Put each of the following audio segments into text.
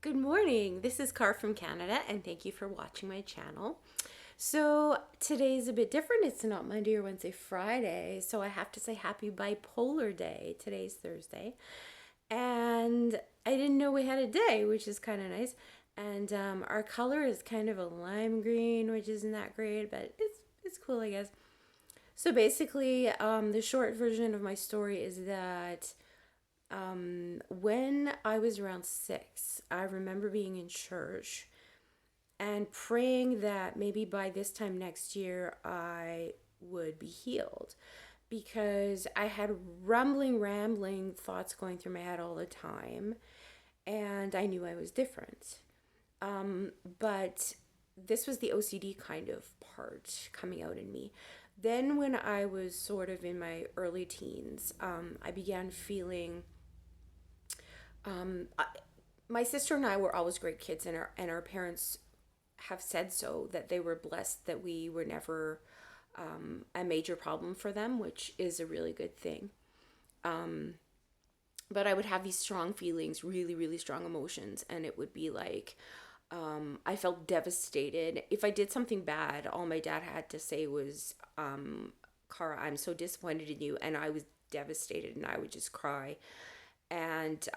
Good morning. This is Car from Canada, and thank you for watching my channel. So today's a bit different. It's not Monday or Wednesday, Friday. So I have to say happy Bipolar Day. Today's Thursday. And I didn't know we had a day, which is kind of nice. And our color is kind of a lime green, which isn't that great, but it's cool, I guess. So basically, the short version of my story is that when I was around 6, I remember being in church and praying that maybe by this time next year I would be healed because I had rambling thoughts going through my head all the time, and I knew I was different. But this was the OCD kind of part coming out in me. Then, when I was sort of in my early teens, I began feeling I, my sister and I were always great kids, and our parents have said so, that they were blessed that we were never a major problem for them, which is a really good thing. But I would have these strong feelings, really strong emotions, and it would be like I felt devastated. If I did something bad, all my dad had to say was, Cara, I'm so disappointed in you. And I was devastated and I would just cry. And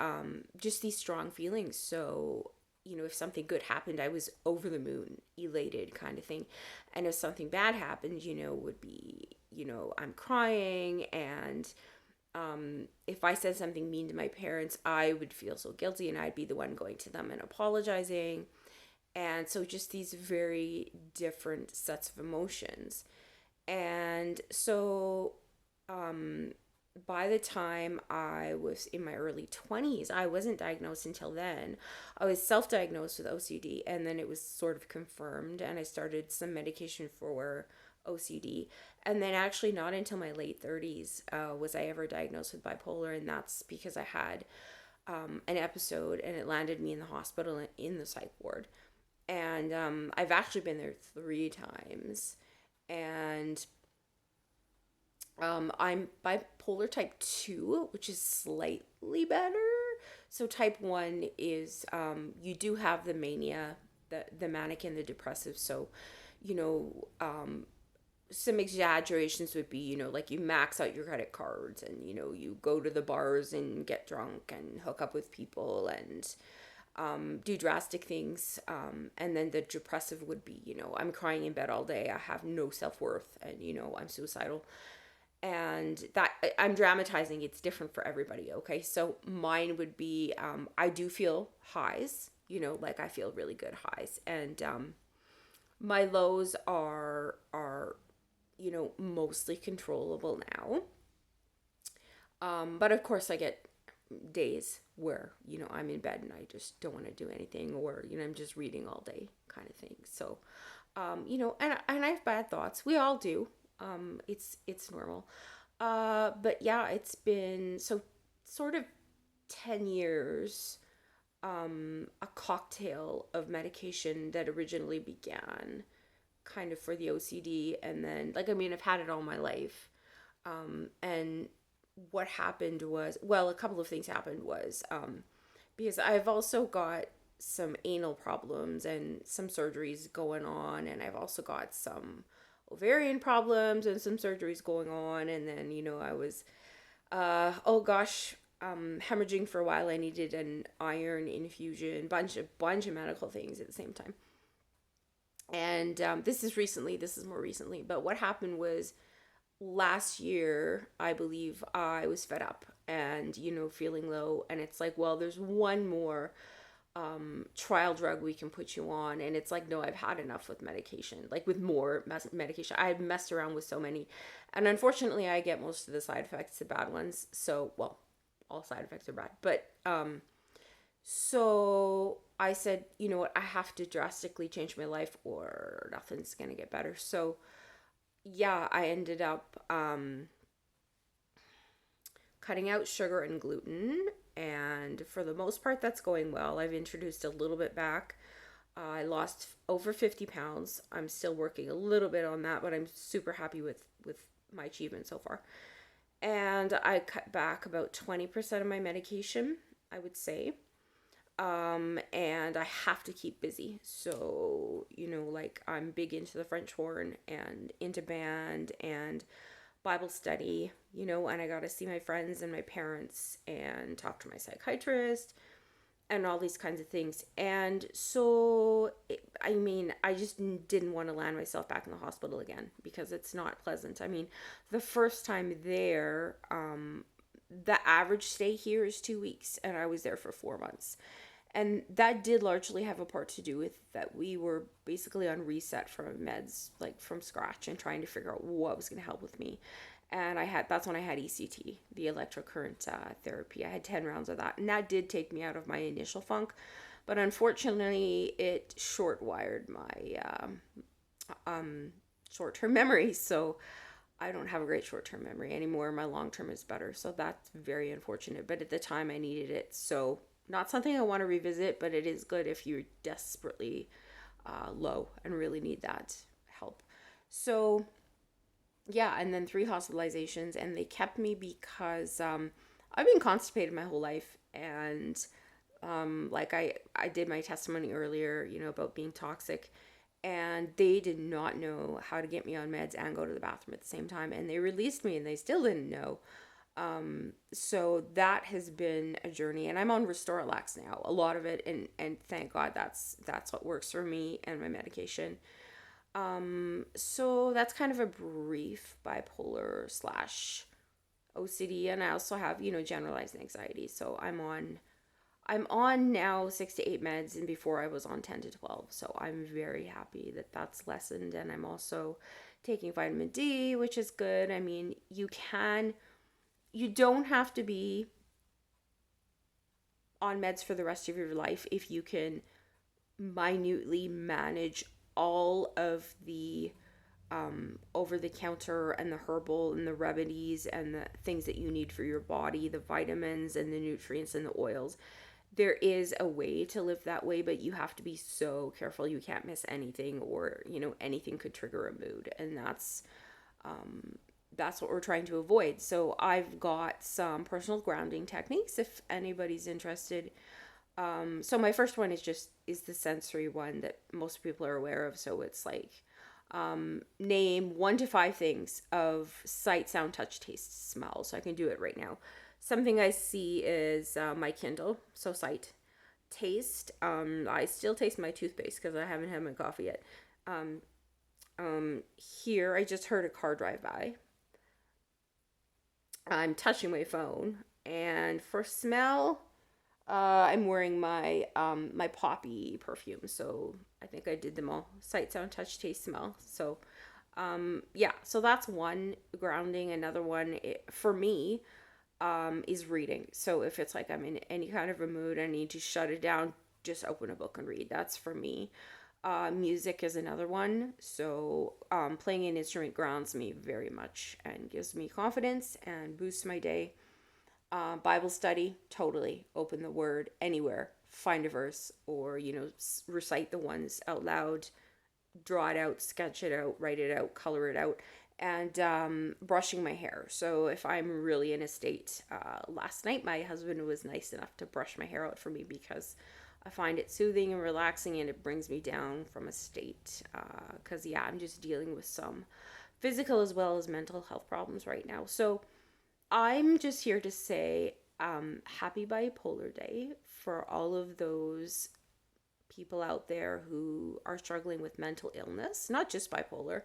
just these strong feelings. So, if something good happened, I was over the moon, elated kind of thing. And if something bad happened, would be, I'm crying. And if I said something mean to my parents, I would feel so guilty and I'd be the one going to them and apologizing. And so just these very different sets of emotions. And so by the time I was in my early 20s, I wasn't diagnosed until then. I was self diagnosed with OCD, and then it was sort of confirmed, and I started some medication for OCD. And then, actually, not until my late 30s was I ever diagnosed with bipolar, and that's because I had an episode and it landed me in the hospital in the psych ward. And I've actually been there 3 times. And I'm bipolar type 2, which is slightly better. So type 1 is you do have the mania, the manic and the depressive. So, you know, some exaggerations would be, like you max out your credit cards and, you go to the bars and get drunk and hook up with people and do drastic things. And then the depressive would be, I'm crying in bed all day. I have no self worth and, I'm suicidal. And that I'm dramatizing, it's different for everybody. Okay. So mine would be I do feel highs, like I feel really good highs. And my lows are mostly controllable now. But of course, I get days where I'm in bed and I just don't want to do anything, or I'm just reading all day, kind of thing. So, and I have bad thoughts. We all do. It's normal. But yeah, it's been so sort of 10 years. A cocktail of medication that originally began kind of for the OCD, and then I've had it all my life. And what happened was, well, a couple of things happened was because I've also got some anal problems and some surgeries going on, and I've also got some ovarian problems and some surgeries going on. And then I was oh gosh, hemorrhaging for a while. I needed an iron infusion, bunch of medical things at the same time. And this is more recently, but what happened was last year, I believe, I was fed up and, feeling low. And it's like, well, there's one more trial drug we can put you on. And it's like, no, I've had enough with medication, like with more medication. I've messed around with so many. And unfortunately, I get most of the side effects, the bad ones. So, well, all side effects are bad. But so I said, you know what, I have to drastically change my life or nothing's going to get better. So, yeah, I ended up cutting out sugar and gluten. And for the most part, that's going well. I've introduced a little bit back. I lost over 50 pounds. I'm still working a little bit on that, but I'm super happy with my achievement so far. And I cut back about 20% of my medication, I would say. And I have to keep busy. So, like I'm big into the French horn and into band and Bible study, and I got to see my friends and my parents and talk to my psychiatrist and all these kinds of things. And so, I mean, I just didn't want to land myself back in the hospital again because it's not pleasant. I mean, the first time there, the average stay here is 2 weeks, and I was there for 4 months. And that did largely have a part to do with that we were basically on reset from meds, like from scratch, and trying to figure out what was going to help with me. And that's when I had ECT, the electrocurrent therapy. I had 10 rounds of that, and that did take me out of my initial funk, but unfortunately it short wired my short-term memory. So I don't have a great short-term memory anymore. My long-term is better, so that's very unfortunate, but at the time I needed it. So not something I want to revisit, but it is good if you're desperately low and really need that help. So yeah, and then 3 hospitalizations, and they kept me because I've been constipated my whole life. And like I did my testimony earlier, about being toxic, and they did not know how to get me on meds and go to the bathroom at the same time, and they released me and they still didn't know. So that has been a journey, and I'm on Restoralax now, a lot of it, and thank God that's what works for me and my medication. So that's kind of a brief bipolar slash OCD, and I also have, generalized anxiety. So I'm on now 6 to 8 meds, and before I was on 10 to 12. So I'm very happy that that's lessened, and I'm also taking vitamin D, which is good. I mean, you don't have to be on meds for the rest of your life if you can minutely manage all of the over the counter and the herbal and the remedies and the things that you need for your body, the vitamins and the nutrients and the oils. There is a way to live that way, but you have to be so careful. You can't miss anything, or anything could trigger a mood, and that's what we're trying to avoid. So I've got some personal grounding techniques if anybody's interested. So my first one is the sensory one that most people are aware of. So it's like name 1 to 5 things of sight, sound, touch, taste, smell. So I can do it right now. Something I see is my Kindle. So sight, taste. I still taste my toothpaste because I haven't had my coffee yet. Here I just heard a car drive by. I'm touching my phone, and for smell, I'm wearing my poppy perfume. So I think I did them all: sight, sound, touch, taste, smell. So yeah, so that's one grounding. Another one for me is reading. So if it's like I'm in any kind of a mood, I need to shut it down, just open a book and read. That's for me. Music is another one. So playing an instrument grounds me very much and gives me confidence and boosts my day. Bible study, totally. Open the word anywhere, find a verse, or, recite the ones out loud, draw it out, sketch it out, write it out, color it out. And brushing my hair. So if I'm really in a state, last night my husband was nice enough to brush my hair out for me because I find it soothing and relaxing, and it brings me down from a state. Because, yeah, I'm just dealing with some physical as well as mental health problems right now. So I'm just here to say happy Bipolar Day for all of those people out there who are struggling with mental illness, not just bipolar.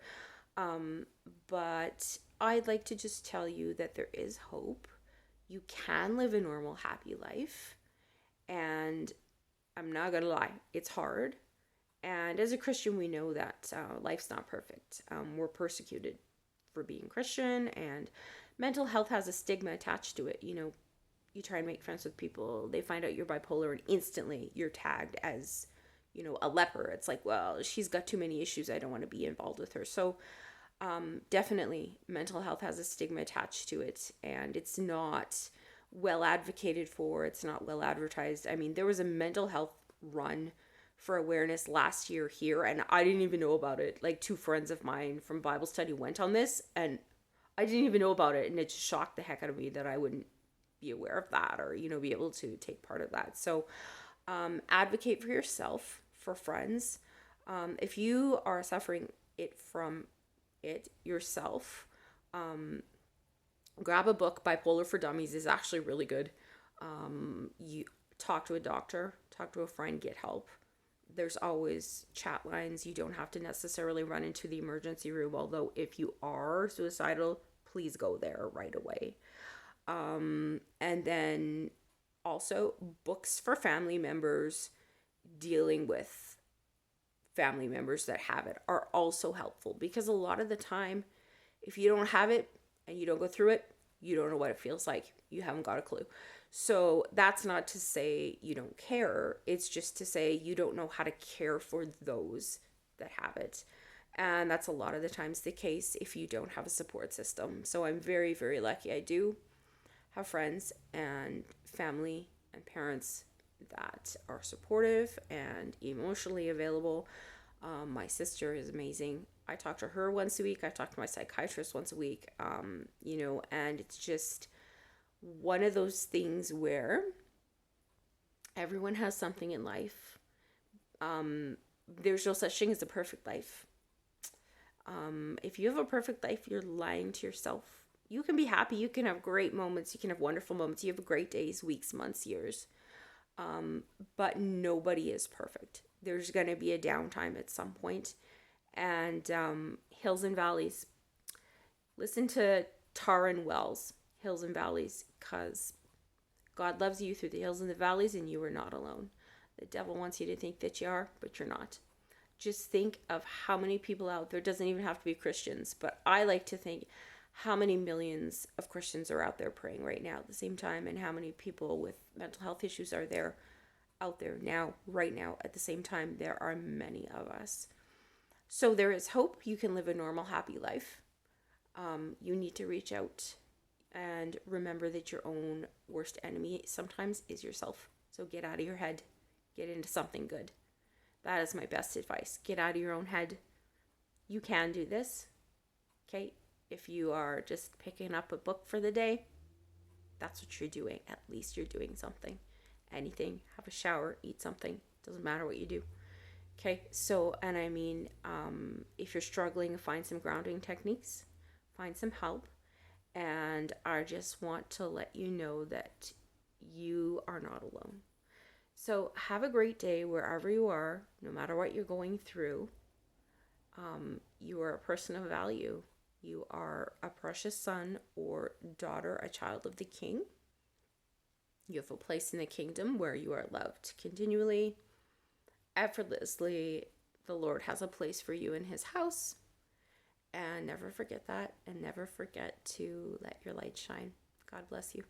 But I'd like to just tell you that there is hope. You can live a normal, happy life. And I'm not going to lie, it's hard. And as a Christian, we know that life's not perfect. We're persecuted for being Christian, and mental health has a stigma attached to it. You try and make friends with people, they find out you're bipolar, and instantly you're tagged as, a leper. It's like, well, she's got too many issues. I don't want to be involved with her. So definitely mental health has a stigma attached to it, and it's not well advocated for. It's not well advertised. I mean, there was a mental health run for awareness last year here, and I didn't even know about it. Like 2 friends of mine from Bible study went on this, and I didn't even know about it, and it just shocked the heck out of me that I wouldn't be aware of that, or be able to take part of that. So Advocate for yourself, for friends. If you are suffering it from it yourself, grab a book. Bipolar for Dummies is actually really good. You talk to a doctor, talk to a friend, get help. There's always chat lines. You don't have to necessarily run into the emergency room, although if you are suicidal, please go there right away. And then also books for family members dealing with family members that have it are also helpful, because a lot of the time, if you don't have it and you don't go through it, you don't know what it feels like. You haven't got a clue. So that's not to say you don't care. It's just to say you don't know how to care for those that have it. And that's a lot of the times the case if you don't have a support system. So I'm very, very lucky. I do have friends and family and parents that are supportive and emotionally available. My sister is amazing. I talk to her once a week. I talk to my psychiatrist once a week. And it's just one of those things where everyone has something in life. There's no such thing as a perfect life. If you have a perfect life, you're lying to yourself. You can be happy. You can have great moments. You can have wonderful moments. You have great days, weeks, months, years. But nobody is perfect. There's going to be a downtime at some point. And hills and valleys. Listen to Taryn Wells, Hills and Valleys, because God loves you through the hills and the valleys, and you are not alone. The devil wants you to think that you are, but you're not. Just think of how many people out there, doesn't even have to be Christians, but I like to think how many millions of Christians are out there praying right now at the same time, and how many people with mental health issues are there out there now, right now, at the same time. There are many of us. So there is hope. You can live a normal, happy life. You need to reach out and remember that your own worst enemy sometimes is yourself. So get out of your head. Get into something good. That is my best advice. Get out of your own head. You can do this. Okay? If you are just picking up a book for the day, that's what you're doing. At least you're doing something. Anything. Have a shower. Eat something. Doesn't matter what you do. Okay? So, and I mean, if you're struggling, find some grounding techniques. Find some help. And I just want to let you know that you are not alone. So have a great day wherever you are, no matter what you're going through. You are a person of value. You are a precious son or daughter, a child of the King. You have a place in the kingdom where you are loved continually, effortlessly. The Lord has a place for you in his house. And never forget that, and never forget to let your light shine. God bless you.